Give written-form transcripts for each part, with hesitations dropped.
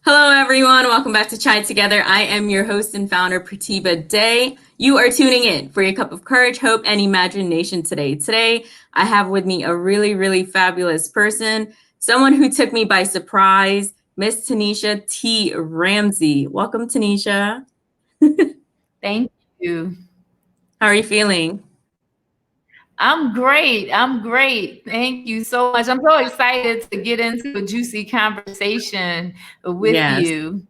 Hello, everyone. Welcome back to Chai Together. I am your host and founder, Pratibha Day. You are tuning in for your cup of courage, hope, and imagination today. Today, I have with me a really fabulous person, someone who took me by surprise, Miss Taneisha T. Ramsey. Welcome, Taneisha. Thank you. How are you feeling? I'm great. I'm great. Thank you so much. I'm so excited to get into a juicy conversation with Yes. you.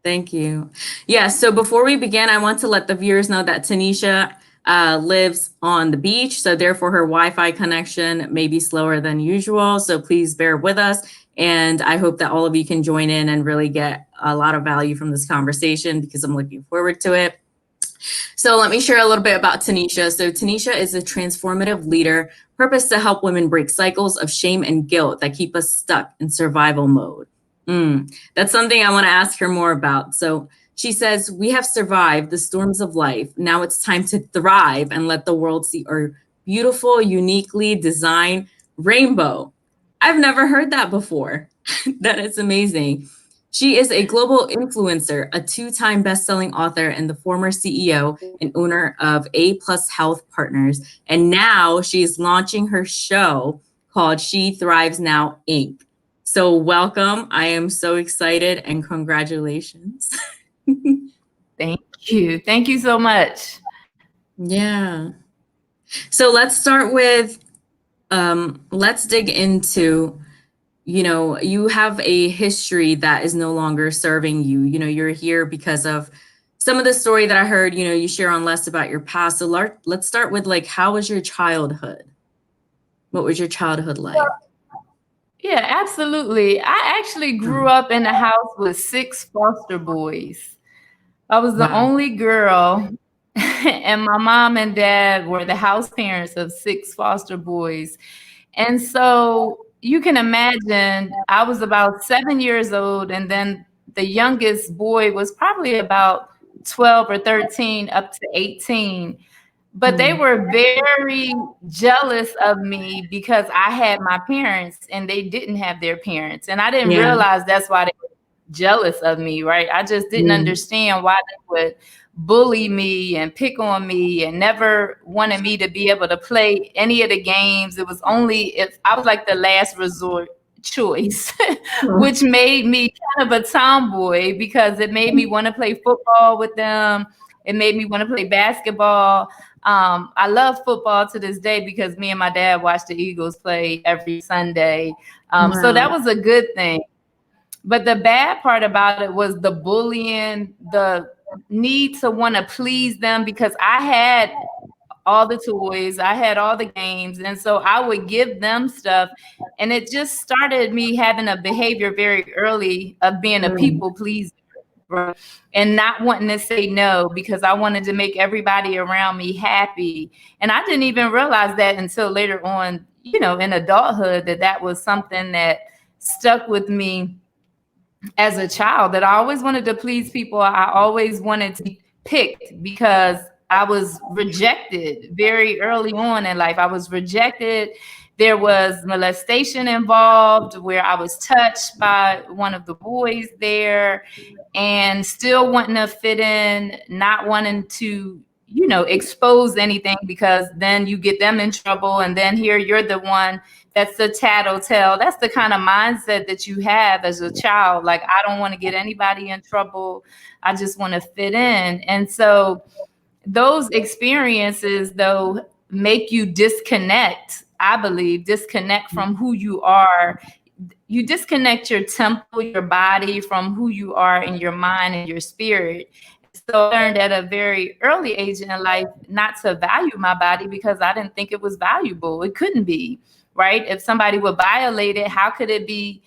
Thank you. Yes. So before we begin, I want to let the viewers know that Taneisha lives on the beach. So therefore, her Wi-Fi connection may be slower than usual. So please bear with us. And I hope that all of you can join in and really get a lot of value from this conversation because I'm looking forward to it. So let me share a little bit about Taneisha. So Taneisha is a transformative leader, purpose to help women break cycles of shame and guilt that keep us stuck in survival mode. That's something I want to ask her more about. So she says, we have survived the storms of life. Now it's time to thrive and let the world see our beautiful, uniquely designed rainbow. I've never heard that before. That is amazing. She is a global influencer, a two-time best-selling author, and the former CEO and owner of A Plus Health Partners. And now she's launching her show called She Thrives Now, Inc. So welcome. I am so excited and congratulations. Thank you. Thank you so much. Yeah. So let's start with, let's dig into, you have a history that is no longer serving you. You're here because of some of the story that I heard, you share on less about your past. So let's start with like, how was your childhood? What was your childhood like? Yeah, absolutely. I actually grew up in a house with 6 foster boys. I was the Wow. only girl, and my mom and dad were the house parents of 6 foster boys. And so you can imagine I was about 7 years old, and then the youngest boy was probably about 12 or 13 up to 18. But they Mm. were very jealous of me because I had my parents and they didn't have their parents. And I didn't Yeah. realize that's why they were jealous of me, right? I just didn't Mm. understand why they would bully me and pick on me and never wanted me to be able to play any of the games. It was only if I was like the last resort choice, which made me kind of a tomboy because it made me want to play football with them. It made me want to play basketball. I love football to this day because me and my dad watch the Eagles play every Sunday. So that Wow. was a good thing. But the bad part about it was the bullying, the need to want to please them because I had all the toys, I had all the games. And so I would give them stuff. And it just started me having a behavior very early of being a Mm. people pleaser, right? And not wanting to say no because I wanted to make everybody around me happy. And I didn't even realize that until later on, in adulthood, that was something that stuck with me as a child, that I always wanted to please people. I always wanted to be picked because I was rejected very early on in life. I was rejected. There was molestation involved where I was touched by one of the boys there, and still wanting to fit in, not wanting to, expose anything because then you get them in trouble. And then here you're the one that's the tattletale. That's the kind of mindset that you have as a child. Like, I don't want to get anybody in trouble. I just want to fit in. And so those experiences, though, make you disconnect, I believe, disconnect from who you are. You disconnect your temple, your body from who you are in your mind and your spirit. So I learned at a very early age in life not to value my body because I didn't think it was valuable. It couldn't be, right? If somebody would violate it, how could it be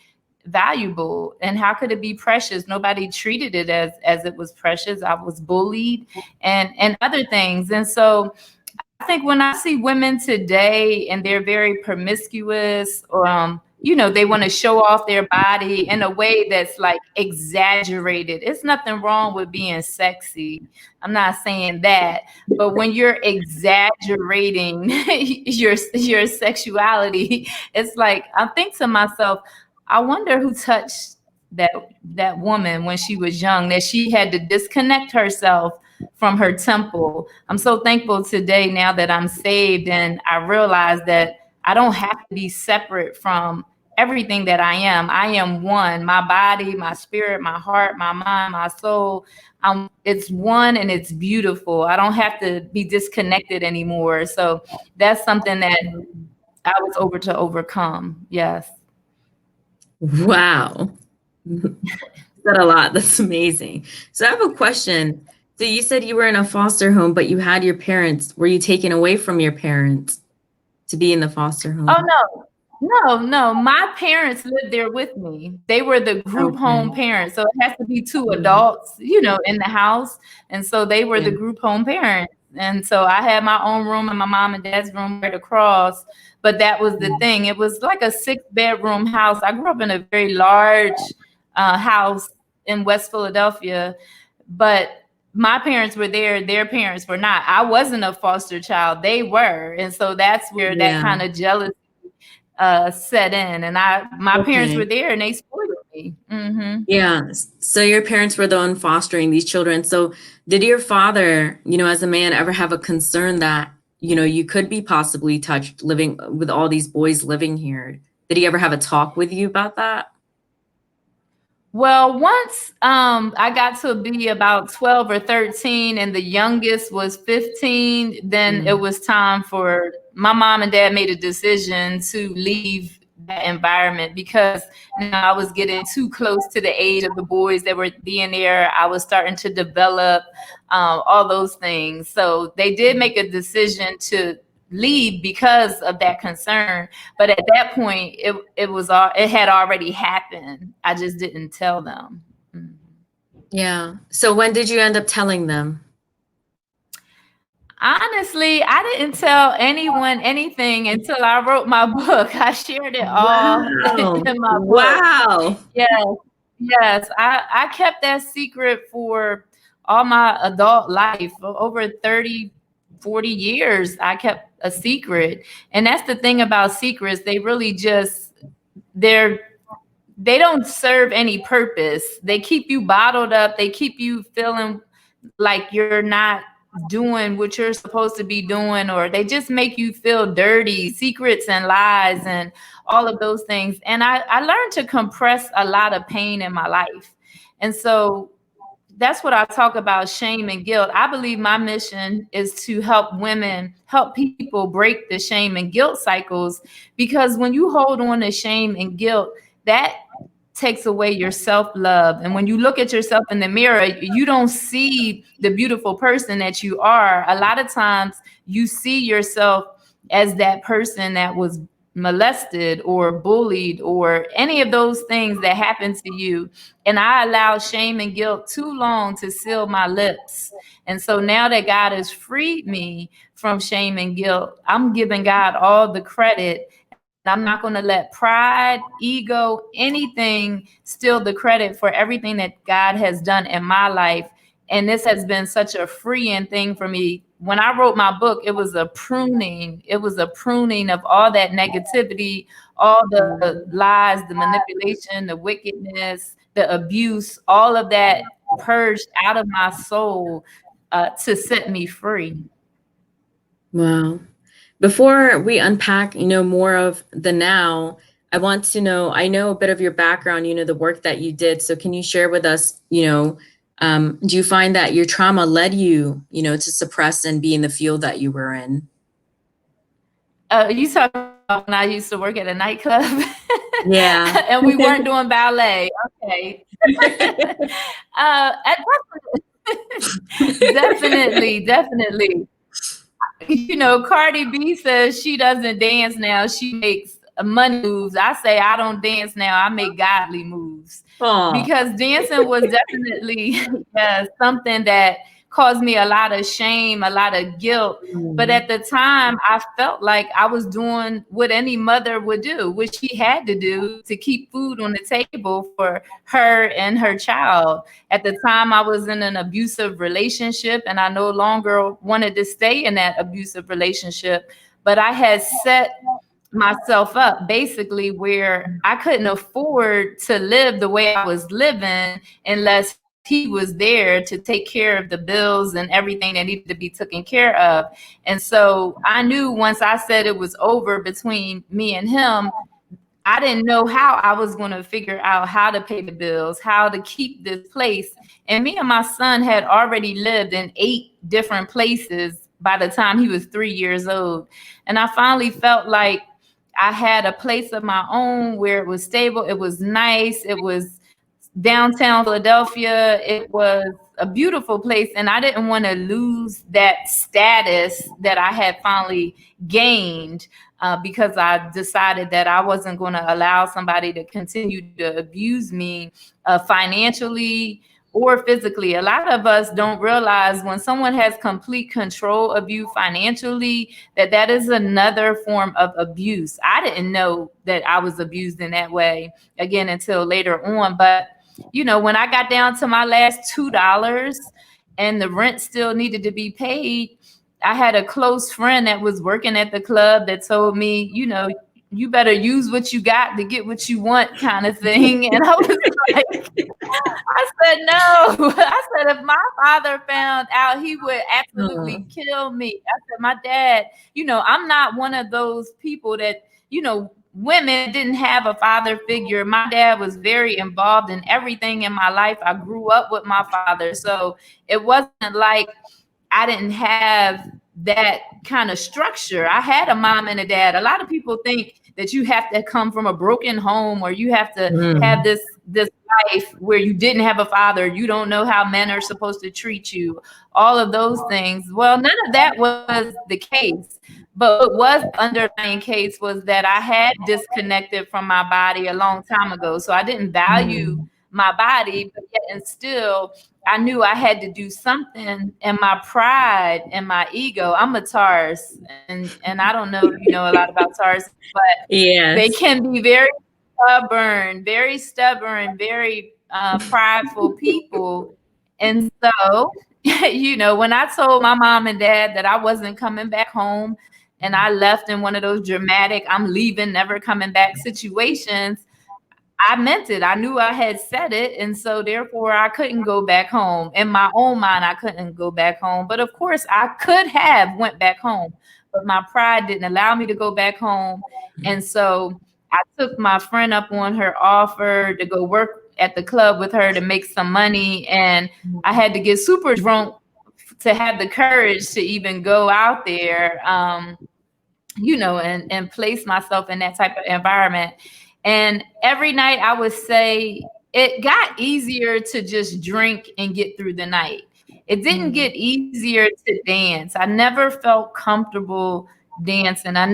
valuable and how could it be precious? Nobody treated it as it was precious. I was bullied and other things. And so I think when I see women today and they're very promiscuous, or they want to show off their body in a way that's like exaggerated. It's nothing wrong with being sexy. I'm not saying that, but when you're exaggerating your sexuality, it's like I think to myself, I wonder who touched that woman when she was young, that she had to disconnect herself from her temple. I'm so thankful today now that I'm saved, and I realize that I don't have to be separate from everything that I am. I am one. My body, my spirit, my heart, my mind, my soul. It's one and it's beautiful. I don't have to be disconnected anymore. So that's something that I was able to overcome. Yes. Wow. Said a lot. That's amazing. So I have a question. So you said you were in a foster home, but you had your parents. Were you taken away from your parents to be in the foster home? Oh, no. No. My parents lived there with me. They were the group home Okay. parents. So it has to be two Mhm. adults, in the house. And so they were the Yeah. group home parents. And so I had my own room and my mom and dad's room right across. But that was the thing. It was like a 6-bedroom house. I grew up in a very large house in West Philadelphia, but my parents were there, their parents were not. I wasn't a foster child, they were. And so that's where that Yeah. kind of jealousy set in. And my parents Okay. were there and they spoiled me. Mm-hmm. Yeah. So your parents were the one fostering these children. So did your father, as a man, ever have a concern that, you could be possibly touched living with all these boys living here? Did he ever have a talk with you about that? Well, once I got to be about 12 or 13 and the youngest was 15, then it Mm. was time for my mom and dad made a decision to leave that environment because now I was getting too close to the age of the boys that were being there. I was starting to develop all those things. So they did make a decision to leave because of that concern, but at that point it had already happened. I just didn't tell them. Yeah. So when did you end up telling them? Honestly, I didn't tell anyone anything until I wrote my book. I shared it all Wow. in my book. Wow. Yes, yes. I kept that secret for all my adult life. For over 30, 40 years, I kept a secret. And that's the thing about secrets. They really they're they don't serve any purpose. They keep you bottled up. They keep you feeling like you're not doing what you're supposed to be doing, or they just make you feel dirty, secrets and lies and all of those things. And I learned to compress a lot of pain in my life. And so that's what I talk about, shame and guilt. I believe my mission is to help people break the shame and guilt cycles, because when you hold on to shame and guilt, that takes away your self-love. And when you look at yourself in the mirror, you don't see the beautiful person that you are. A lot of times you see yourself as that person that was molested or bullied or any of those things that happened to you. And I allowed shame and guilt too long to seal my lips. And so now that God has freed me from shame and guilt, I'm giving God all the credit. I'm not going to let pride, ego, anything steal the credit for everything that God has done in my life. And this has been such a freeing thing for me. When I wrote my book, it was a pruning. It was a pruning of all that negativity, all the lies, the manipulation, the wickedness, the abuse, all of that purged out of my soul to set me free. Wow. Before we unpack, more of the now, I want to know, I know a bit of your background, the work that you did. So can you share with us, do you find that your trauma led you, to suppress and be in the field that you were in? You talk about when I used to work at a nightclub Yeah. and we weren't doing ballet. Okay. At definitely. Cardi B says she doesn't dance now. She makes money moves. I say I don't dance now. I make godly moves, Oh. because dancing was definitely something that caused me a lot of shame, a lot of guilt. But at the time, I felt like I was doing what any mother would do, which she had to do to keep food on the table for her and her child. At the time, I was in an abusive relationship and I no longer wanted to stay in that abusive relationship. But I had set myself up basically where I couldn't afford to live the way I was living unless he was there to take care of the bills and everything that needed to be taken care of. And so I knew once I said it was over between me and him, I didn't know how I was going to figure out how to pay the bills, how to keep this place. And me and my son had already lived in 8 different places by the time he was 3 years old. And I finally felt like I had a place of my own where it was stable. It was nice. It was downtown Philadelphia. It was a beautiful place. And I didn't want to lose that status that I had finally gained because I decided that I wasn't going to allow somebody to continue to abuse me financially or physically. A lot of us don't realize when someone has complete control of you financially, that that is another form of abuse. I didn't know that I was abused in that way, again, until later on. But, you know, when I got down to my last $2 and the rent still needed to be paid, I had a close friend that was working at the club that told me, you know, you better use what you got to get what you want, kind of thing. And I was like, I said, no. I said, if my father found out, he would absolutely kill me. I said, my dad, you know, I'm not one of those people that, you know, women didn't have a father figure. My dad was very involved in everything in my life. I grew up with my father. So it wasn't like I didn't have that kind of structure. I had a mom and a dad. A lot of people think that you have to come from a broken home or you have to have this life where you didn't have a father. You don't know how men are supposed to treat you. All of those things. Well, none of that was the case. But what was the underlying case was that I had disconnected from my body a long time ago. So I didn't value my body, but yet and still I knew I had to do something, and my pride and my ego. I'm a Taurus, and I don't know if you know a lot about Taurus, but they Yes. can be very stubborn, very prideful people. And so, you know, when I told my mom and dad that I wasn't coming back home, and I left in one of those dramatic "I'm leaving, never coming back" situations, I meant it. I knew I had said it. And so therefore I couldn't go back home. In my own mind, I couldn't go back home. But of course I could have went back home, but my pride didn't allow me to go back home. And so I took my friend up on her offer to go work at the club with her to make some money. And I had to get super drunk to have the courage to even go out there. You know, and place myself in that type of environment. And every night I would say it got easier to just drink and get through the night. It didn't get easier to dance. I never felt comfortable dancing. I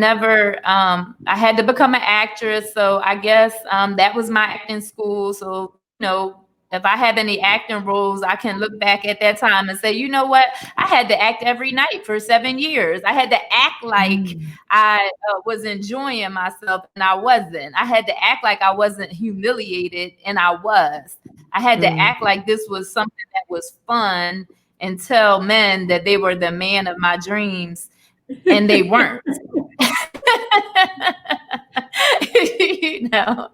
had to become an actress. So I guess that was my acting school. So, you know, if I have any acting roles, I can look back at that time and say, you know what? I had to act every night for 7 years. I had to act like I was enjoying myself and I wasn't. I had to act like I wasn't humiliated and I was. I had to act like this was something that was fun and tell men that they were the man of my dreams, and they weren't. You know,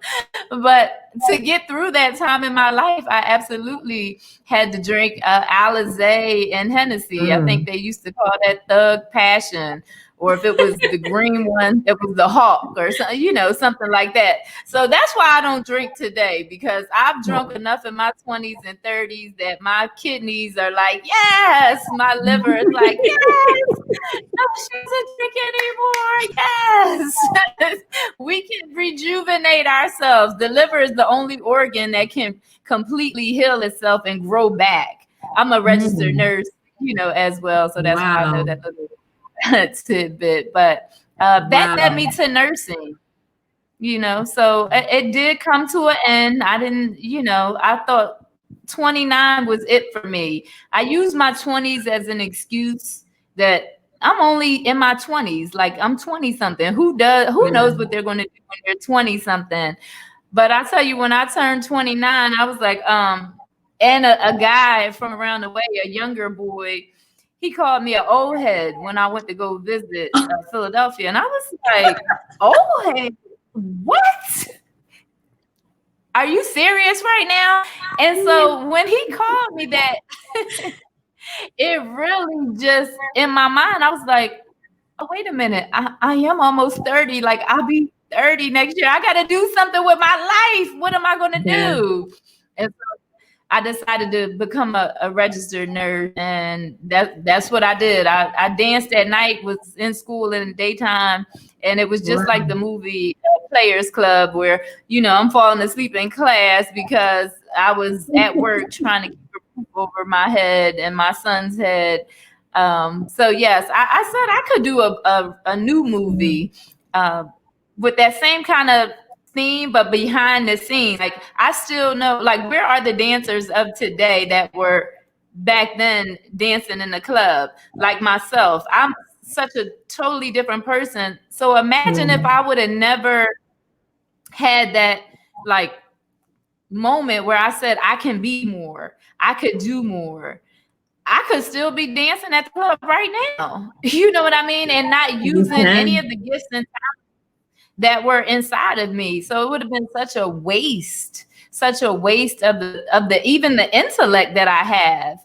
but to get through that time in my life, I absolutely had to drink Alizé and Hennessy. I think they used to call that Thug Passion, or if it was the green one, it was the Hawk, or something, you know, something like that. So that's why I don't drink today, because I've drunk enough in my 20s and 30s that my kidneys are like, yes, my liver is like, yes, no, she doesn't drink anymore. Yes. We can rejuvenate ourselves. The liver is the only organ that can completely heal itself and grow back. I'm a registered nurse, you know, as well. So that's why I know that little tidbit. But that led me to nursing, you know. So it did come to an end. I didn't, you know, I thought 29 was it for me. I used my 20s as an excuse that I'm only in my 20s. Like, I'm 20 something. Who knows what they're going to do when they're 20 something? But I tell you, when I turned 29, I was like, and a guy from around the way, a younger boy, he called me an old head when I went to go visit Philadelphia. And I was like, old head? What? Are you serious right now? And so when he called me that, it really just, in my mind, I was like, oh, wait a minute. I am almost 30. Like, I'll be 30 next year. I got to do something with my life. What am I going to do? And so I decided to become a registered nurse, and that's what I did. I danced at night, was in school in the daytime, and it was just like the movie Players Club, where, you know, I'm falling asleep in class because I was at work trying to keep a roof over my head and my son's head. So yes, I said I could do a new movie with that same kind of theme, but behind the scenes. Like, I still know, like, where are the dancers of today that were back then dancing in the club? Like myself, I'm such a totally different person. So imagine if I would have never had that, like, moment where I said, I can be more, I could do more. I could still be dancing at the club right now. You know what I mean? And not using any of the gifts and that were inside of me. So it would have been such a waste of the even the intellect that I have,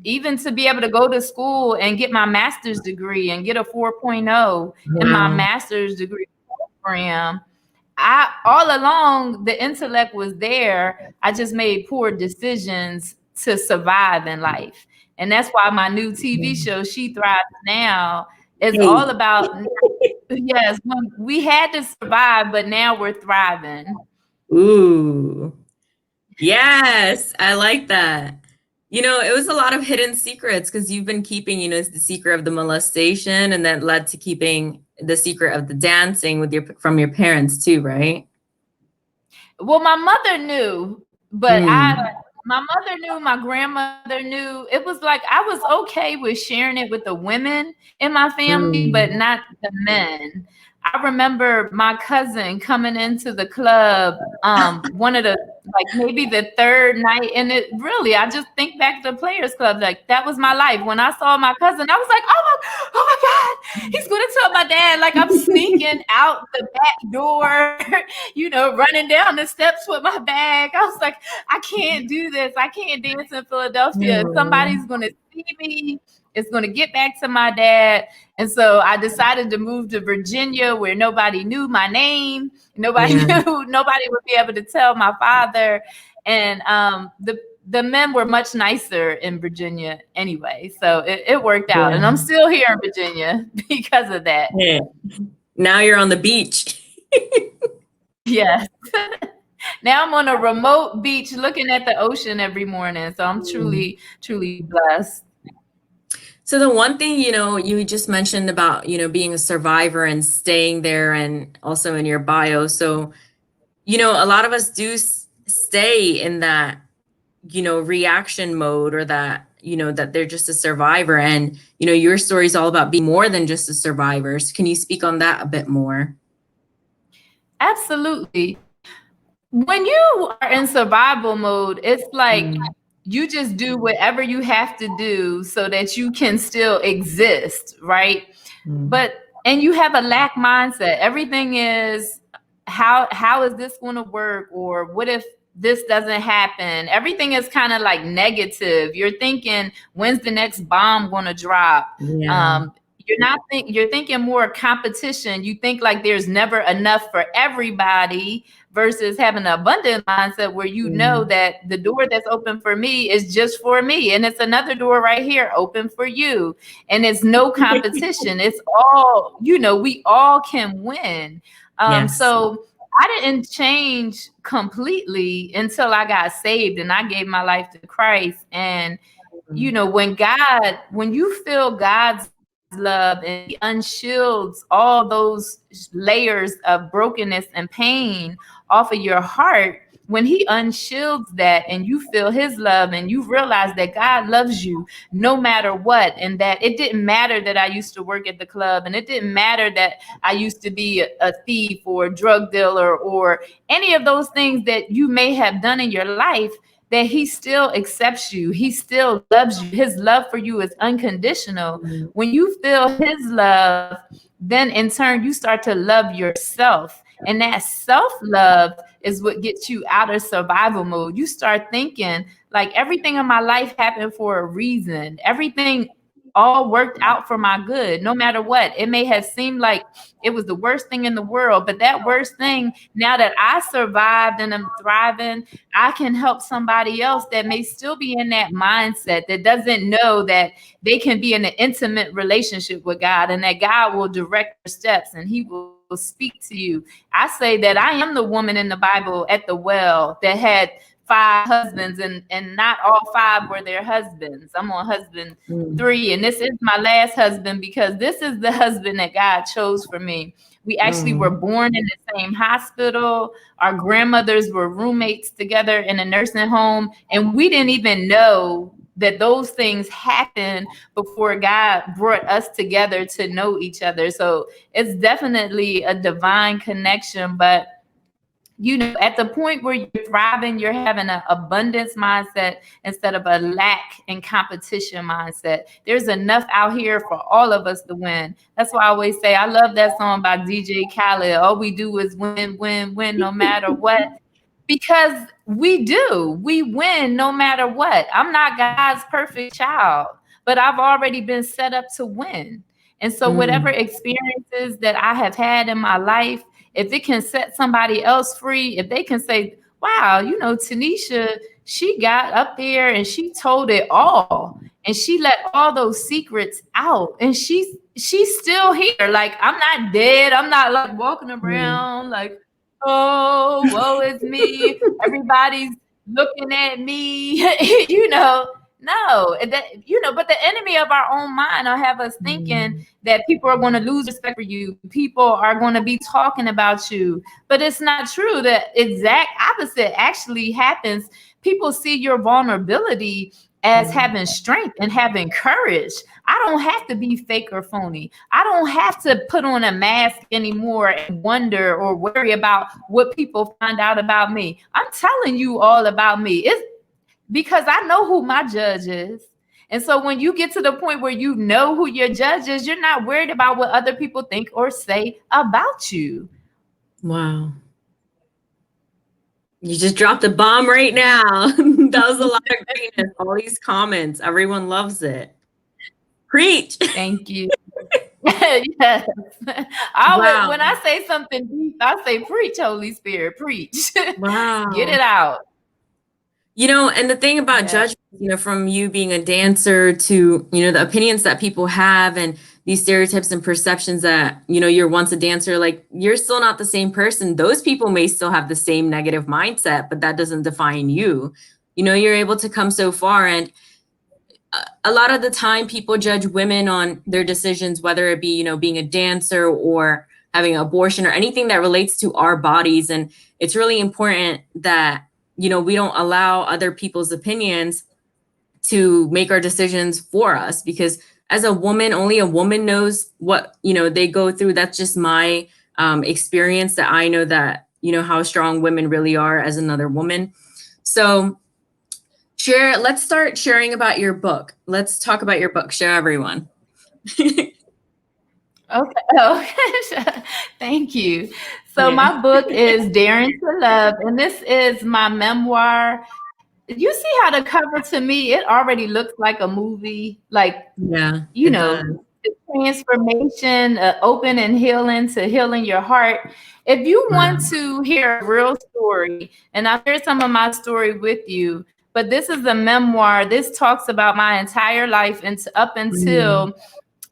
even to be able to go to school and get my master's degree and get a 4.0 in my master's degree program. All along, the intellect was there. I just made poor decisions to survive in life. And that's why my new TV show, She Thrives Now, is all about, yes, we had to survive, but now we're thriving. Ooh, yes, I like that. You know, it was a lot of hidden secrets because you've been keeping, you know, the secret of the molestation, and that led to keeping the secret of the dancing with from your parents too, right? Well, my mother knew, but my mother knew, my grandmother knew. It was like I was okay with sharing it with the women in my family, but not the men. I remember my cousin coming into the club, one of the, like, maybe the third night, and it really, I just think back to the Players Club, like, that was my life. When I saw my cousin, I was like, oh my God, he's gonna tell my dad. Like, I'm sneaking out the back door, you know, running down the steps with my bag. I was like, I can't do this. I can't dance in Philadelphia. Somebody's gonna see me. It's going to get back to my dad. And so I decided to move to Virginia, where nobody knew my name. Nobody knew, nobody would be able to tell my father. And the men were much nicer in Virginia anyway. So it worked out. And I'm still here in Virginia because of that. Yeah. Now you're on the beach. Yes. Now I'm on a remote beach looking at the ocean every morning. So I'm truly, truly blessed. So the one thing, you know, you just mentioned about, you know, being a survivor and staying there, and also in your bio. So, you know, a lot of us do stay in that, you know, reaction mode, or that, you know, that they're just a survivor. And, you know, your story is all about being more than just a survivor. So can you speak on that a bit more? Absolutely. When you are in survival mode, it's like, you just do whatever you have to do so that you can still exist, right? And you have a lack mindset. Everything is, how is this going to work? Or what if this doesn't happen? Everything is kind of like negative. You're thinking, when's the next bomb going to drop? You're thinking more competition. You think like there's never enough for everybody, versus having an abundant mindset where you know that the door that's open for me is just for me, and it's another door right here open for you, and it's no competition. It's all, you know, we all can win. So I didn't change completely until I got saved and I gave my life to Christ. And you know, when you feel God's love, and he unshields all those layers of brokenness and pain off of your heart, when he unshields that and you feel his love, and you realize that God loves you no matter what, and that it didn't matter that I used to work at the club, and it didn't matter that I used to be a thief or a drug dealer or any of those things that you may have done in your life, that he still accepts you. He still loves you. His love for you is unconditional. When you feel his love, then in turn, you start to love yourself. And that self-love is what gets you out of survival mode. You start thinking like everything in my life happened for a reason. Everything all worked out for my good, no matter what. It may have seemed like it was the worst thing in the world, but that worst thing, now that I survived and I'm thriving, I can help somebody else that may still be in that mindset, that doesn't know that they can be in an intimate relationship with God, and that God will direct your steps and he will speak to you. I say that I am the woman in the Bible at the well that had 5 husbands, and not all 5 were their husbands. I'm on husband 3, and this is my last husband because this is the husband that God chose for me. We actually were born in the same hospital. Our grandmothers were roommates together in a nursing home, and we didn't even know that those things happened before God brought us together to know each other. So it's definitely a divine connection. But at the point where you're thriving, you're having an abundance mindset instead of a lack and competition mindset. There's enough out here for all of us to win. That's why I always say, I love that song by DJ Khaled. All we do is win, win, win, no matter what. Because we win no matter what. I'm not God's perfect child, but I've already been set up to win. And so whatever experiences that I have had in my life, if it can set somebody else free, if they can say, wow, Taneisha, she got up there and she told it all, and she let all those secrets out, and she's still here. Like, I'm not dead. I'm not like walking around like, oh, woe is me. Everybody's looking at me, No, but the enemy of our own mind will have us thinking that people are going to lose respect for you. People are going to be talking about you, but it's not true. The exact opposite actually happens. People see your vulnerability as having strength and having courage. I don't have to be fake or phony. I don't have to put on a mask anymore and wonder or worry about what people find out about me. I'm telling you all about me. It's because I know who my judge is. And so when you get to the point where you know who your judge is, you're not worried about what other people think or say about you. Wow. You just dropped a bomb right now. That was a lot of greatness. All these comments, everyone loves it. Preach. Thank you. Yes. When I say something deep, I say, preach, Holy Spirit, preach. Wow. Get it out. And the thing about judgment, from you being a dancer to, the opinions that people have and these stereotypes and perceptions that, you're once a dancer, like, you're still not the same person. Those people may still have the same negative mindset, but that doesn't define you. You're able to come so far. And a lot of the time people judge women on their decisions, whether it be, being a dancer or having an abortion or anything that relates to our bodies. And it's really important that, we don't allow other people's opinions to make our decisions for us, because as a woman, only a woman knows what, they go through. That's just my experience, that I know that, how strong women really are as another woman. So let's start sharing about your book. Let's talk about your book. Share everyone. Okay. Thank you. So my book is Daring to Love, and this is my memoir. You see how the cover, to me, it already looks like a movie. Like, the transformation, open and healing to healing your heart. If you want to hear a real story, and I'll share some of my story with you, but this is a memoir. This talks about my entire life and up until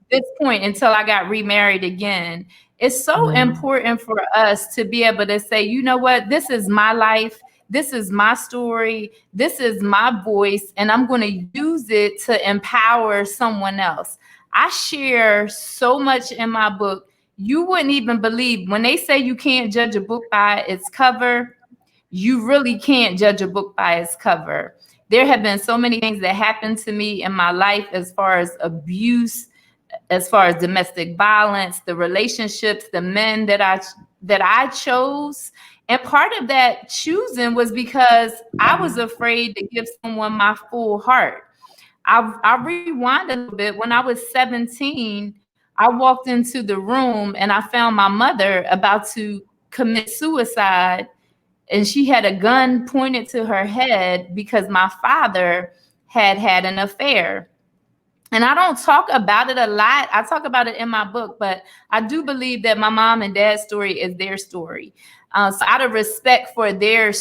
this point, until I got remarried again. It's so important for us to be able to say, you know what, this is my life. This is my story. This is my voice, and I'm going to use it to empower someone else. I share so much in my book. You wouldn't even believe when they say you can't judge a book by its cover. You really can't judge a book by its cover. There have been so many things that happened to me in my life, as far as abuse, as far as domestic violence, the relationships, the men that I chose. And part of that choosing was because I was afraid to give someone my full heart. I rewind a little bit. When I was 17, I walked into the room and I found my mother about to commit suicide. And she had a gun pointed to her head because my father had an affair. And I don't talk about it a lot. I talk about it in my book, but I do believe that my mom and dad's story is their story. So out of respect for their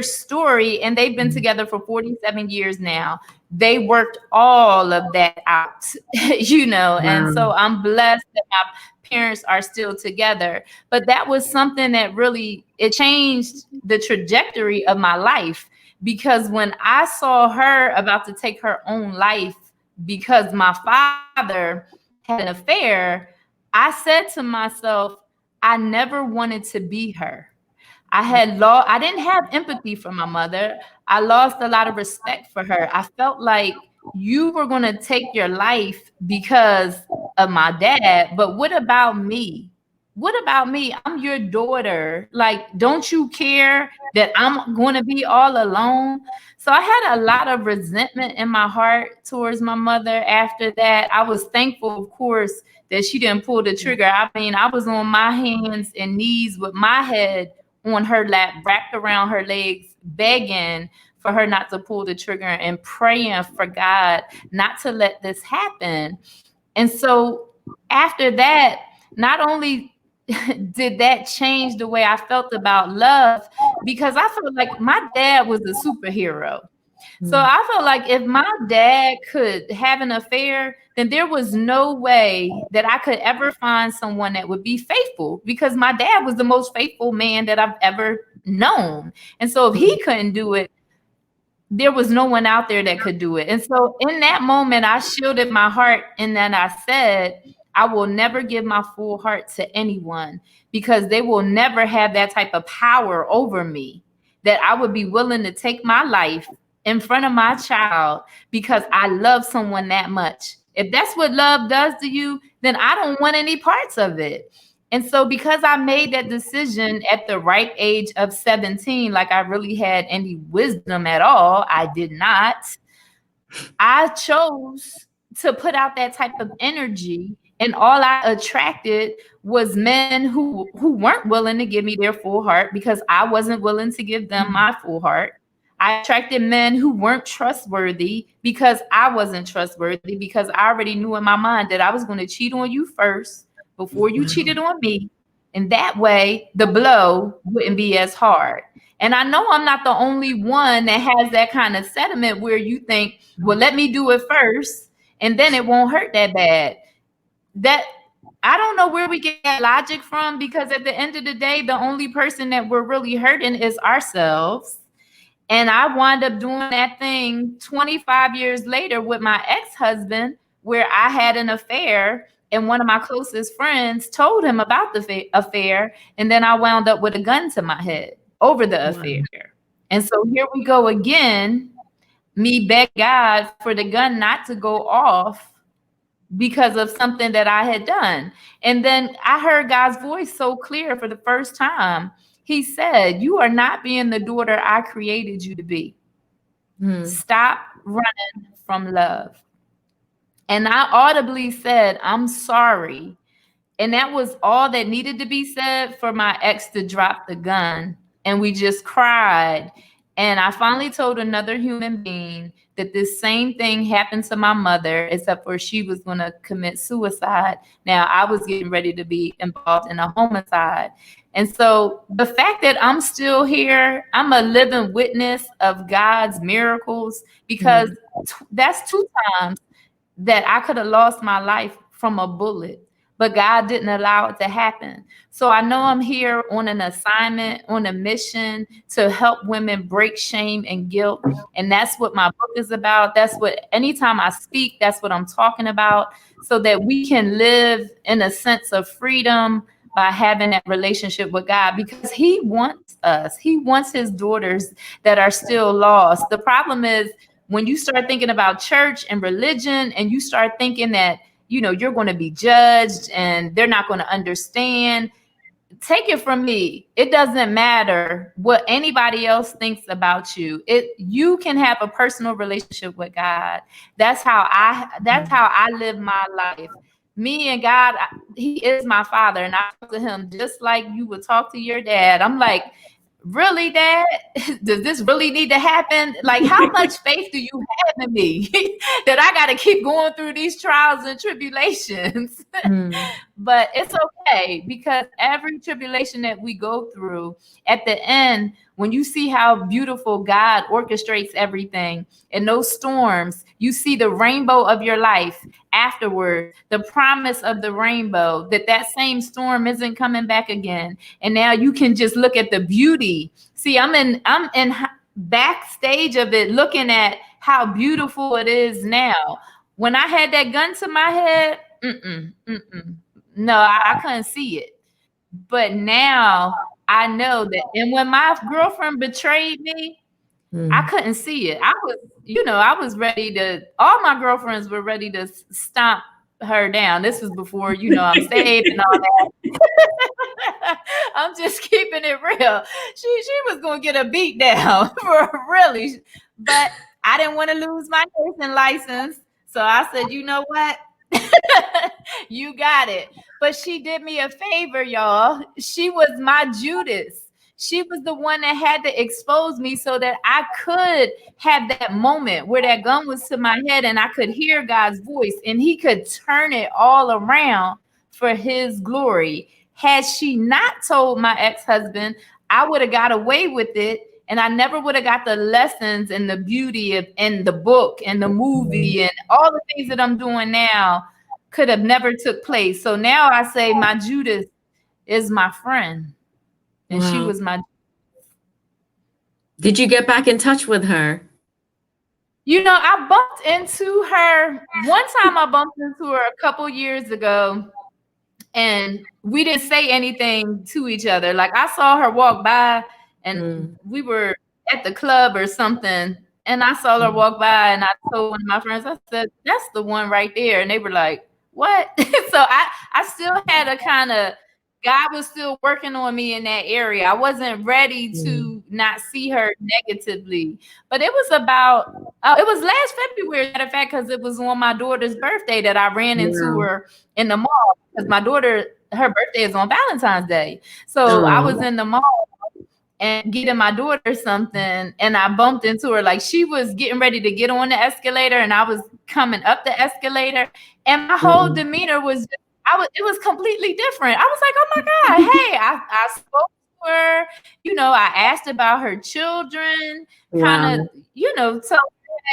story, and they've been together for 47 years now, they worked all of that out, and so I'm blessed that my parents are still together. But that was something that really, it changed the trajectory of my life, because when I saw her about to take her own life, because my father had an affair, I said to myself, I never wanted to be her. I didn't have empathy for my mother. I lost a lot of respect for her. I felt like you were going to take your life because of my dad, but what about me? What about me? I'm your daughter. Like, don't you care that I'm going to be all alone? So I had a lot of resentment in my heart towards my mother after that. I was thankful, of course, that she didn't pull the trigger. I mean, I was on my hands and knees with my head on her lap, wrapped around her legs, begging for her not to pull the trigger and praying for God not to let this happen. And so after that, not only did that change the way I felt about love, because I felt like my dad was a superhero. So I felt like if my dad could have an affair, then there was no way that I could ever find someone that would be faithful, because my dad was the most faithful man that I've ever known. And so if he couldn't do it, there was no one out there that could do it. And so in that moment, I shielded my heart, and then I said, I will never give my full heart to anyone, because they will never have that type of power over me, that I would be willing to take my life in front of my child because I love someone that much. If that's what love does to you, then I don't want any parts of it. And so because I made that decision at the ripe age of 17, like I really had any wisdom at all, I did not. I chose to put out that type of energy, and all I attracted was men who weren't willing to give me their full heart because I wasn't willing to give them my full heart. I attracted men who weren't trustworthy because I wasn't trustworthy, because I already knew in my mind that I was going to cheat on you first before you cheated on me. And that way the blow wouldn't be as hard. And I know I'm not the only one that has that kind of sentiment where you think, well, let me do it first and then it won't hurt that bad. That I don't know where we get that logic from, because at the end of the day, the only person that we're really hurting is ourselves. And I wound up doing that thing 25 years later with my ex-husband, where I had an affair and one of my closest friends told him about the affair. And then I wound up with a gun to my head over the affair. And so here we go again, me beg God for the gun not to go off because of something that I had done. And then I heard God's voice so clear for the first time. He said, you are not being the daughter I created you to be. Stop running from love. And I audibly said, I'm sorry. And that was all that needed to be said for my ex to drop the gun. And we just cried. And I finally told another human being that this same thing happened to my mother, except for she was going to commit suicide. Now I was getting ready to be involved in a homicide. And so the fact that I'm still here, I'm a living witness of God's miracles, because that's 2 times that I could have lost my life from a bullet, but God didn't allow it to happen. So I know I'm here on an assignment, on a mission to help women break shame and guilt. And that's what my book is about. That's what, anytime I speak, that's what I'm talking about, so that we can live in a sense of freedom by having that relationship with God, because he wants us. He wants his daughters that are still lost. The problem is when you start thinking about church and religion, and you start thinking that, you're going to be judged and they're not going to understand. take it from me, it doesn't matter what anybody else thinks about you. You can have a personal relationship with God. That's how I live my life. Me and God, he is my father, and I talk to him just like you would talk to your dad. I'm like, really, Dad? Does this really need to happen? Like, how much faith do you have in me that I got to keep going through these trials and tribulations? But it's okay, because every tribulation that we go through, at the end, when you see how beautiful God orchestrates everything in those storms, you see the rainbow of your life afterward, the promise of the rainbow, that same storm isn't coming back again. And now you can just look at the beauty. See, I'm in backstage of it, looking at how beautiful it is now. When I had that gun to my head, no, I couldn't see it. But now I know that. And when my girlfriend betrayed me, I couldn't see it. I was ready to, all my girlfriends were ready to stomp her down. This was before, I'm saved and all that. I'm just keeping it real. She was going to get a beat down, for really. But I didn't want to lose my nursing license. So I said, you know what? You got it. But she did me a favor, y'all. She was my Judas. She was the one that had to expose me so that I could have that moment where that gun was to my head and I could hear God's voice and he could turn it all around for his glory. Had she not told my ex-husband, I would have got away with it. And I never would have got the lessons and the beauty of, and the book and the movie and all the things that I'm doing now could have never took place. So now I say my Judas is my friend. And she was my. Did you get back in touch with her? I bumped into her. One time I bumped into her a couple years ago, and we didn't say anything to each other. Like, I saw her walk by, and we were at the club or something, and I saw her walk by, and I told one of my friends, I said, that's the one right there. And they were like, what? So I still had a kind of, God was still working on me in that area. I wasn't ready to not see her negatively. But it was it was last February, matter of fact, because it was on my daughter's birthday that I ran into her in the mall, because my daughter, her birthday is on Valentine's Day. So I was in the mall and getting my daughter something, and I bumped into her. Like, she was getting ready to get on the escalator, and I was coming up the escalator, and my whole demeanor was, it was completely different. I was like, oh my God, hey, I spoke to her, I asked about her children, kind of, so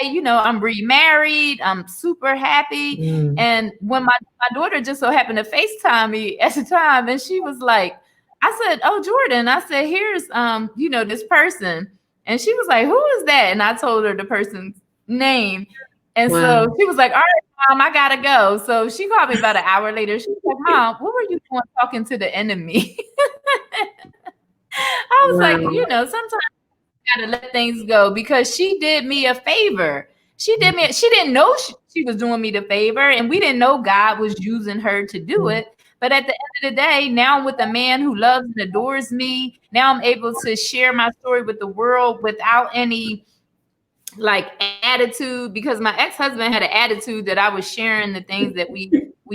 hey, I'm remarried, I'm super happy. And when my daughter just so happened to FaceTime me at the time, and she was like, I said, oh, Jordan, I said, here's, this person. And she was like, who is that? And I told her the person's name. And so she was like, all right, Mom, I gotta go. So she called me about an hour later. She was like, Mom, what were you doing talking to the enemy? I was like, sometimes you gotta let things go, because she did me a favor. She didn't know she was doing me the favor, and we didn't know God was using her to do it. But at the end of the day, now with a man who loves and adores me, now I'm able to share my story with the world without any like attitude, because my ex-husband had an attitude that I was sharing the things that we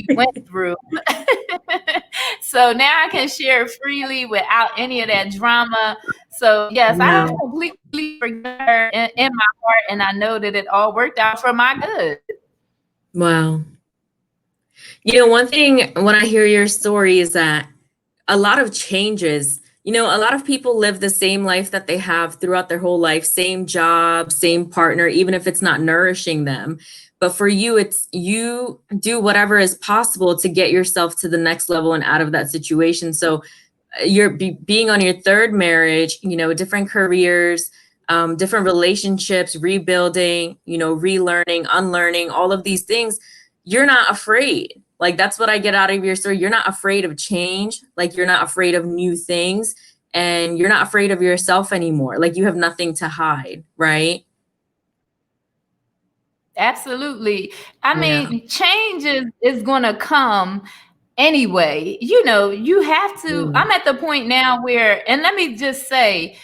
went through. So now I can share freely without any of that drama. So yes, I completely forgive her in my heart, and I know that it all worked out for my good. Wow. One thing when I hear your story is that a lot of changes, a lot of people live the same life that they have throughout their whole life, same job, same partner, even if it's not nourishing them. But for you, it's you do whatever is possible to get yourself to the next level and out of that situation. So you're being on your third marriage, different careers, different relationships, rebuilding, relearning, unlearning, all of these things. You're not afraid. Like, that's what I get out of your story. You're not afraid of change. Like, you're not afraid of new things, and you're not afraid of yourself anymore. Like, you have nothing to hide, right? Absolutely. I mean, change is going to come Anyway, you have to, Mm. I'm at the point now where, and let me just say,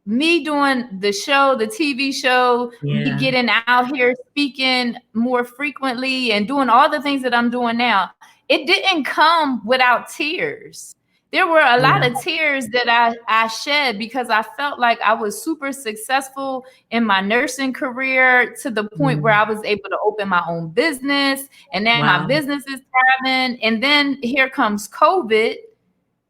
me doing the show, the TV show, me Yeah. getting out here speaking more frequently and doing all the things that I'm doing now, it didn't come without tears. There were a lot Yeah. of tears that I shed because I felt like I was super successful in my nursing career to the point where Mm. I was able to open my own business, and now my Wow. business is thriving. And then here comes COVID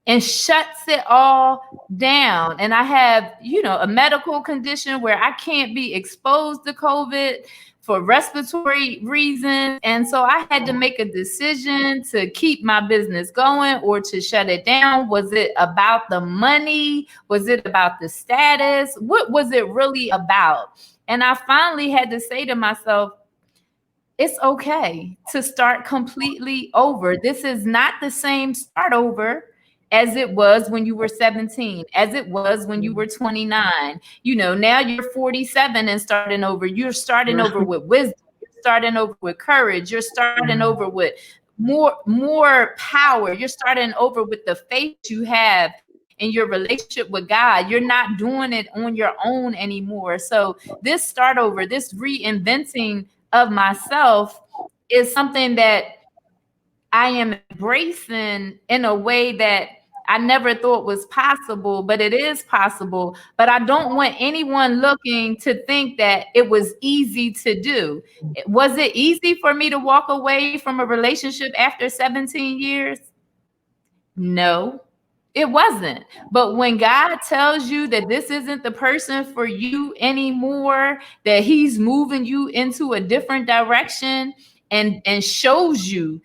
and shuts it all down. And I have, a medical condition where I can't be exposed to COVID for respiratory reasons. And so I had to make a decision to keep my business going or to shut it down. Was it about the money? Was it about the status? What was it really about? And I finally had to say to myself, it's okay to start completely over. This is not the same start over as it was when you were 17, as it was when you were 29. Now you're 47 and starting over. You're starting over with wisdom. You're starting over with courage. You're starting over with more power. You're starting over with the faith you have in your relationship with God. You're not doing it on your own anymore. So this start over, this reinventing of myself is something that I am embracing in a way that I never thought was possible, but it is possible. But I don't want anyone looking to think that it was easy to do. Was it easy for me to walk away from a relationship after 17 years? No, it wasn't. But when God tells you that this isn't the person for you anymore, that he's moving you into a different direction and shows you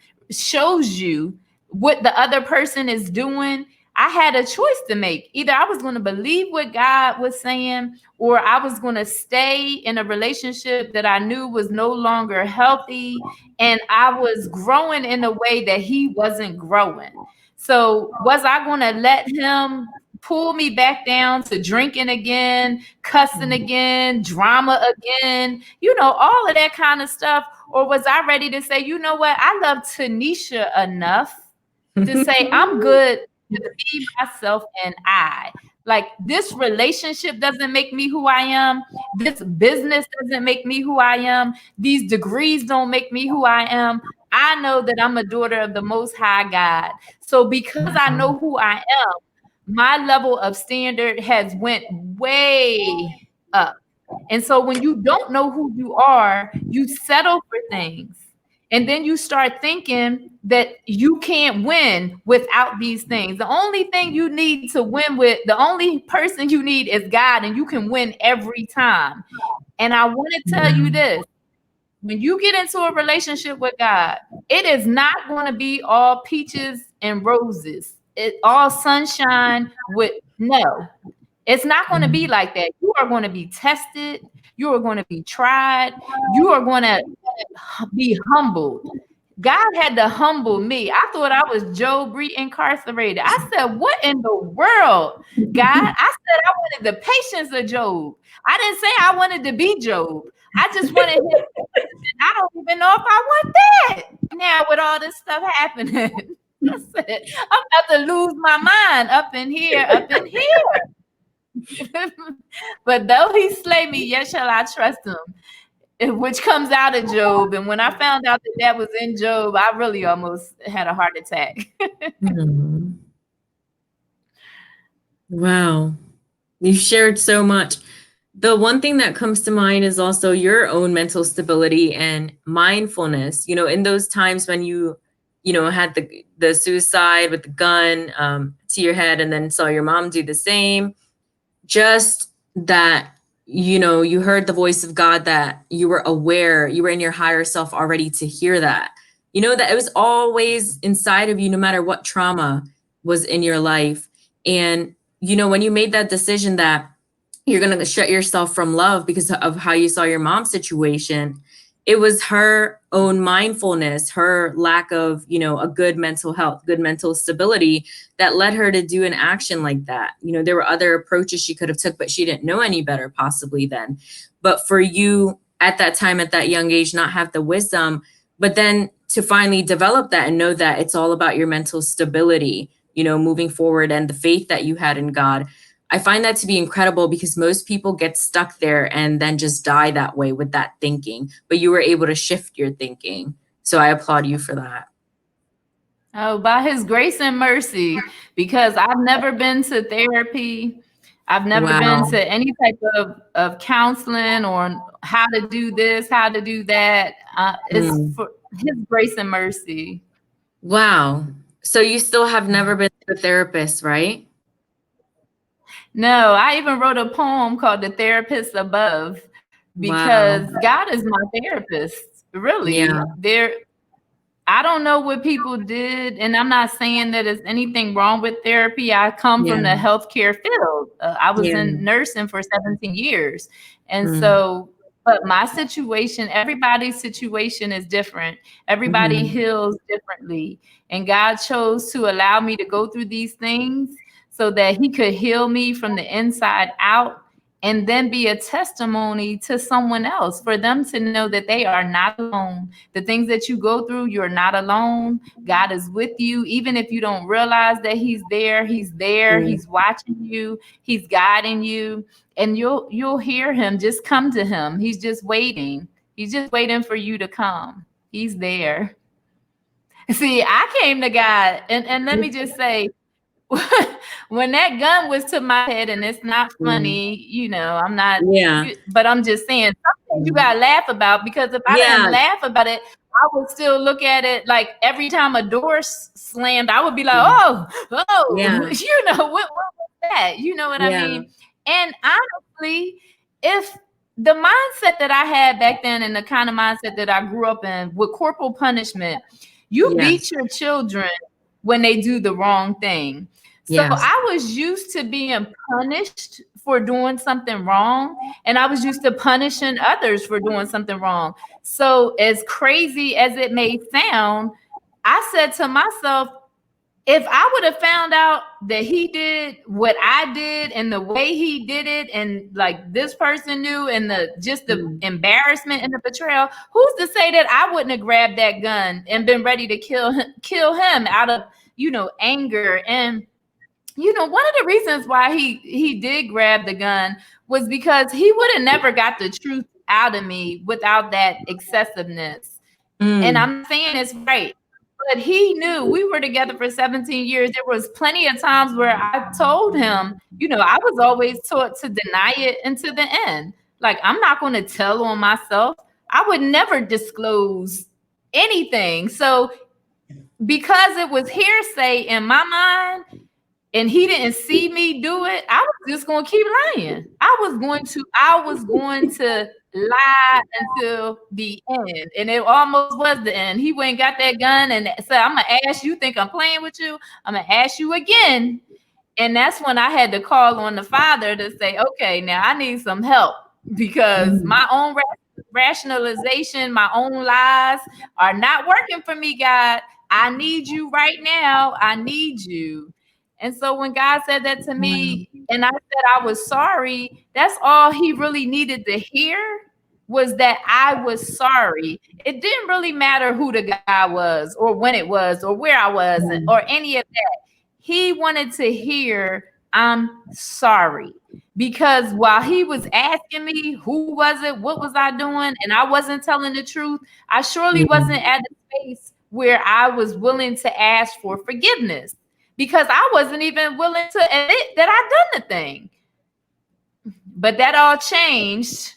what the other person is doing, I had a choice to make. Either I was going to believe what God was saying, or I was going to stay in a relationship that I knew was no longer healthy, and I was growing in a way that he wasn't growing. So was I going to let him pull me back down to drinking again, cussing again, drama again, all of that kind of stuff? Or was I ready to say, you know what? I love Taneisha enough to say, I'm good to be myself and I. Like, this relationship doesn't make me who I am. This business doesn't make me who I am. These degrees don't make me who I am. I know that I'm a daughter of the Most High God. So because I know who I am, my level of standard has went way up. And so when you don't know who you are, you settle for things. And then you start thinking that you can't win without these things. The only thing you need to win with, the only person you need is God, and you can win every time. And I want to tell you this. When you get into a relationship with God, it is not going to be all peaches and roses. It all sunshine with no. It's not going to be like that. You are going to be tested. You are going to be tried. You are going to be humbled. God had to humble me. I thought I was Job reincarcerated. I said, what in the world, God? I said I wanted the patience of Job. I didn't say I wanted to be Job. I just wanted him. I don't even know if I want that now with all this stuff happening. I said, I'm about to lose my mind up in here. But though he slay me, yet shall I trust him, which comes out of Job. And when I found out that that was in Job, I really almost had a heart attack. Wow. You shared so much. The one thing that comes to mind is also your own mental stability and mindfulness. In those times when you had the suicide with the gun to your head, and then saw your mom do the same. Just that, you heard the voice of God, that you were aware, you were in your higher self already to hear that. That it was always inside of you, no matter what trauma was in your life. And, when you made that decision that you're going to shut yourself from love because of how you saw your mom's situation, it was her own mindfulness, her lack of, a good mental health, good mental stability that led her to do an action like that. There were other approaches she could have took, but she didn't know any better possibly then. But for you at that time, at that young age, not have the wisdom, But then to finally develop that and know that it's all about your mental stability, moving forward, and the faith that you had in God. I find that to be incredible, because most people get stuck there and then just die that way with that thinking. But you were able to shift your thinking. So I applaud you for that. Oh, by his grace and mercy, because I've never been to therapy. I've never been Wow. to any type of counseling or how to do this, how to do that. It's Mm. for his grace and mercy. Wow. So you still have never been to a therapist, right? No, I even wrote a poem called The Therapist Above, Wow. because God is my therapist. Yeah. Really. I don't know what people did, and I'm not saying that there's anything wrong with therapy. I come from the Yeah. healthcare field. I was Yeah. in nursing for 17 years. And Mm. so, but my situation, everybody's situation is different. Everybody Mhm. heals differently. And God chose to allow me to go through these things so that he could heal me from the inside out, and then be a testimony to someone else, for them to know that they are not alone. The things that you go through, you're not alone. God is with you. Even if you don't realize that he's there, he's there. Mm. He's watching you. He's guiding you. And you'll hear him. Just come to him. He's just waiting. He's just waiting for you to come. He's there. See, I came to God, and let me just say, when that gun was to my head, and it's not Mm. funny, I'm not, Yeah. but I'm just saying, something you Mm. gotta laugh about, because if I Yeah. didn't laugh about it, I would still look at it like every time a door slammed, I would be like, Mm. oh, Yeah. what was that? You know what I Yeah. mean? And honestly, if the mindset that I had back then, and the kind of mindset that I grew up in with corporal punishment, you beat Yes. your children when they do the wrong thing. So Yes. I was used to being punished for doing something wrong, and I was used to punishing others for doing something wrong. So, as crazy as it may sound, I said to myself, if I would have found out that he did what I did and the way he did it, and like this person knew, and the Mm. embarrassment and the betrayal, who's to say that I wouldn't have grabbed that gun and been ready to kill him out of anger? And one of the reasons why he did grab the gun was because he would have never got the truth out of me without that excessiveness. And Mm. I'm saying it's right. But he knew we were together for 17 years. There was plenty of times where I told him, I was always taught to deny it until the end. Like, I'm not going to tell on myself. I would never disclose anything. So because it was hearsay in my mind, and he didn't see me do it, I was just going to keep lying. I was going to lie until the end. And it almost was the end. He went and got that gun and said, I'm going to ask you, think I'm playing with you? I'm going to ask you again. And that's when I had to call on the Father to say, okay, now I need some help, because Mm. my own rationalization, my own lies are not working for me, God. I need you right now. I need you. And so when God said that to Wow. me, and I said I was sorry, that's all he really needed to hear, was that I was sorry. It didn't really matter who the guy was, or when it was, or where I was, Yeah. or any of that. He wanted to hear, I'm sorry. Because while he was asking me, who was it? What was I doing? And I wasn't telling the truth, I surely Yeah. wasn't at the space where I was willing to ask for forgiveness, because I wasn't even willing to admit that I'd done the thing. But that all changed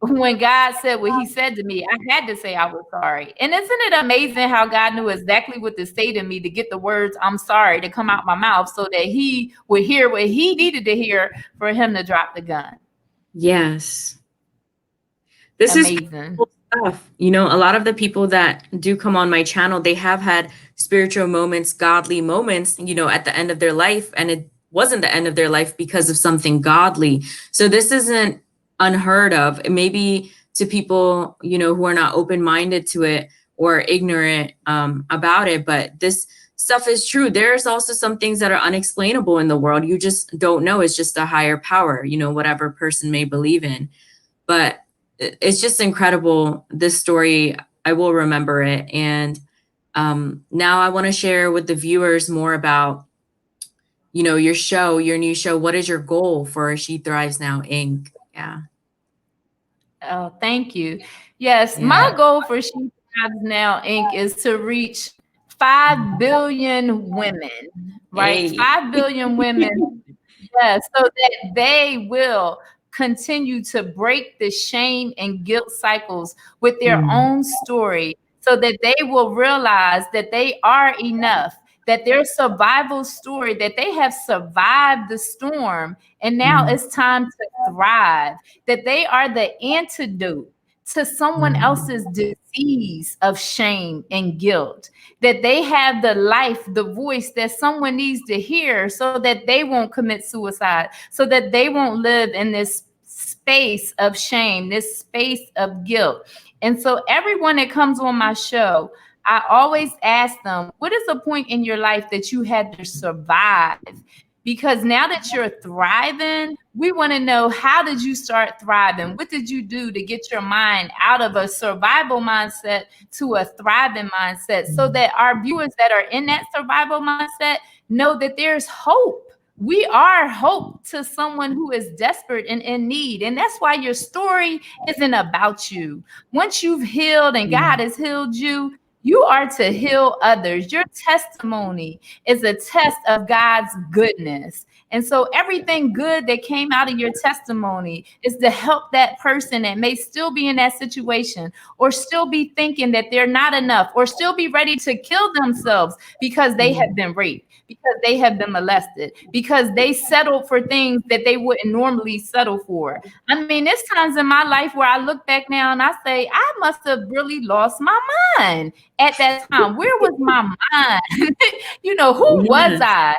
when God said what he said to me. I had to say I was sorry. And isn't it amazing how God knew exactly what to say to me to get the words "I'm sorry" to come out my mouth, so that he would hear what he needed to hear for him to drop the gun? Yes. This is Amazing. cool stuff. A lot of the people that do come on my channel, they have had spiritual moments, godly moments, at the end of their life. And it wasn't the end of their life because of something godly. So this isn't unheard of. Maybe to people, who are not open-minded to it or ignorant about it, but this stuff is true. There's also some things that are unexplainable in the world. You just don't know. It's just a higher power, whatever person may believe in. But it's just incredible, this story. I will remember it. And now I want to share with the viewers more about, your new show. What is your goal for She Thrives Now Inc.? Yeah. Oh, thank you. Yes, my Yeah. goal for She Thrives Now Inc. is to reach 5 billion women, right? Hey. 5 billion women. Yes, so that they will continue to break the shame and guilt cycles with their Mm, own story, so that they will realize that they are enough, that their survival story, that they have survived the storm, and now mm, it's time to thrive, that they are the antidote to someone mm, else's disease of shame and guilt, that they have the life, the voice that someone needs to hear so that they won't commit suicide, so that they won't live in this space of shame, this space of guilt. And so everyone that comes on my show, I always ask them, what is the point in your life that you had to survive? Because now that you're thriving, we want to know, how did you start thriving? What did you do to get your mind out of a survival mindset to a thriving mindset, so that our viewers that are in that survival mindset know that there's hope. We are hope to someone who is desperate and in need. And that's why your story isn't about you. Once you've healed and God mm, has healed you, you are to heal others. Your testimony is a test of God's goodness. And so everything good that came out of your testimony is to help that person that may still be in that situation, or still be thinking that they're not enough, or still be ready to kill themselves because they have mm, been raped, because they have been molested, because they settled for things that they wouldn't normally settle for. I mean, there's times in my life where I look back now and I say, I must have really lost my mind at that time. Where was my mind? Who was yes.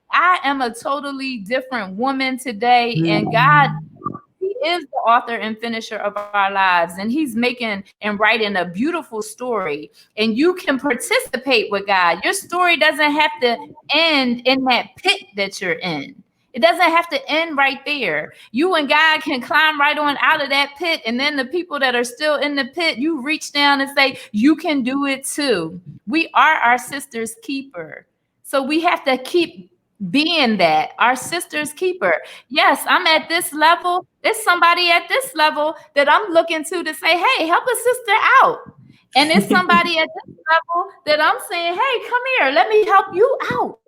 I am a totally different woman today, and God, Mm, He is the author and finisher of our lives, and He's making and writing a beautiful story. And you can participate with God. Your story doesn't have to end in that pit that you're in. It doesn't have to end right there. You and God can climb right on out of that pit. And then the people that are still in the pit, you reach down and say, you can do it too. We are our sister's keeper. So we have to keep being that, our sister's keeper. Yes, I'm at this level. There's somebody at this level that I'm looking to say, hey, help a sister out. And it's somebody at this level that I'm saying, hey, come here, let me help you out.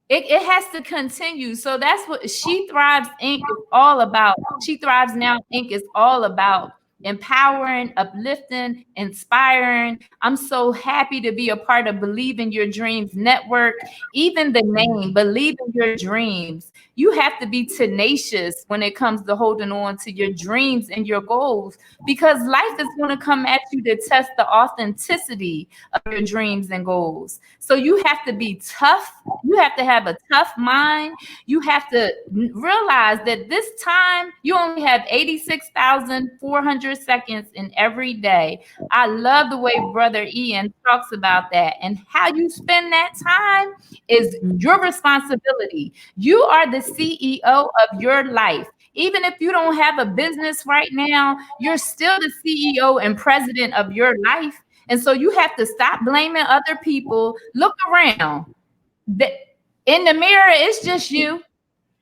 It has to continue. So that's what She Thrives Inc. is all about. She Thrives Now Inc. is all about empowering, uplifting, inspiring. I'm so happy to be a part of Believe in Your Dreams Network. Even the name, Believe in Your Dreams. You have to be tenacious when it comes to holding on to your dreams and your goals, because life is going to come at you to test the authenticity of your dreams and goals. So you have to be tough. You have to have a tough mind. You have to realize that this time you only have 86,400 seconds in every day. I love the way Brother Ian talks about that. And how you spend that time is your responsibility. You are the CEO of your life. Even if you don't have a business right now, you're still the CEO and president of your life. And so you have to stop blaming other people. Look around. In the mirror, it's just you.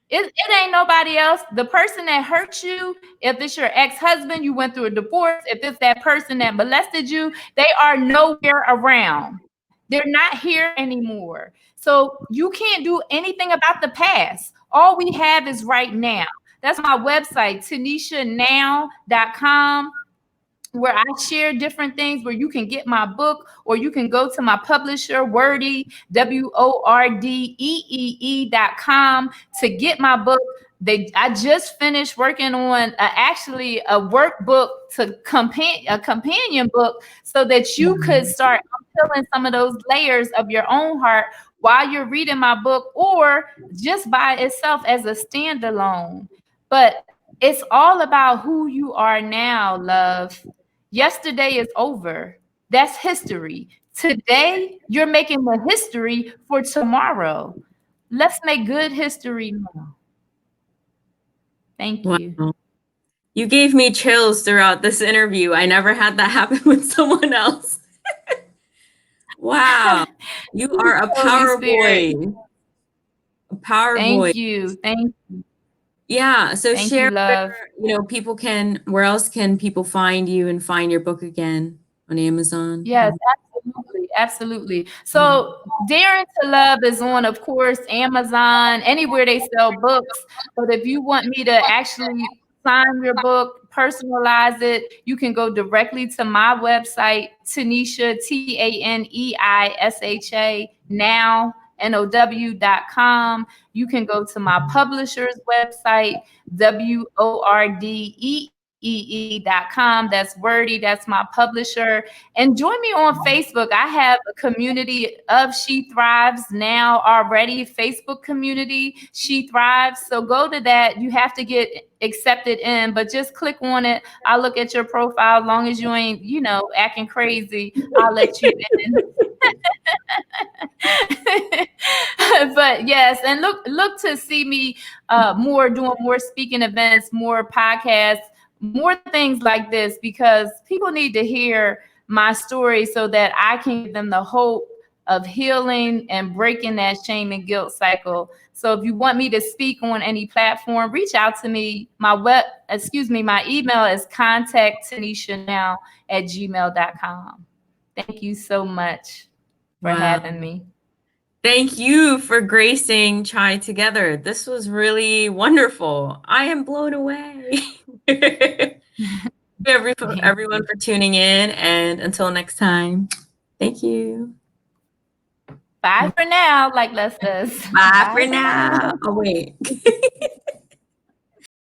It ain't nobody else. The person that hurt you, if it's your ex-husband, you went through a divorce, if it's that person that molested you, they are nowhere around. They're not here anymore. So you can't do anything about the past. All we have is right now. That's my website, TaneishaNow.com, where I share different things, where you can get my book, or you can go to my publisher, Wordy, WORDEEE.com, to get my book. I just finished working on actually a workbook to a companion book, so that you could start unpeeling some of those layers of your own heart while you're reading my book, or just by itself as a standalone. But it's all about who you are now, love. Yesterday is over. That's history. Today, you're making the history for tomorrow. Let's make good history now. Thank you. wow. You gave me chills throughout this interview. I never had that happen with someone else. Wow. You are a Holy power Spirit. boy. A power boy. Thank you. Yeah. So Thank you, share love. where, where else can people find you and find your book again on Amazon? Yes, absolutely, absolutely. Mhm. So Daring to Love is on, of course, Amazon, anywhere they sell books. But if you want me to actually sign your book, personalize it, you can go directly to my website, Taneisha, Taneisha, now.com. You can go to my publisher's website, WORDEEE.com. That's Wordy, that's my publisher. And join me on Facebook. I have a community of She Thrives now already, Facebook community, She Thrives. So go to that. You have to get accepted in, but just click on it. I'll look at your profile. As long as you ain't, acting crazy, I'll let you in. But yes, and look to see me doing more speaking events, more podcasts, more things like this, because people need to hear my story so that I can give them the hope of healing and breaking that shame and guilt cycle. So if you want me to speak on any platform, reach out to me. My email is contacttaneishanow@gmail.com. Thank you so much for Wow. having me. Thank you for gracing Chai Together. This was really wonderful. I am blown away. Thank Everyone you. for tuning in, and until next time, thank you. Bye for now, like Les says. Bye Bye for for now. now. Oh, wait.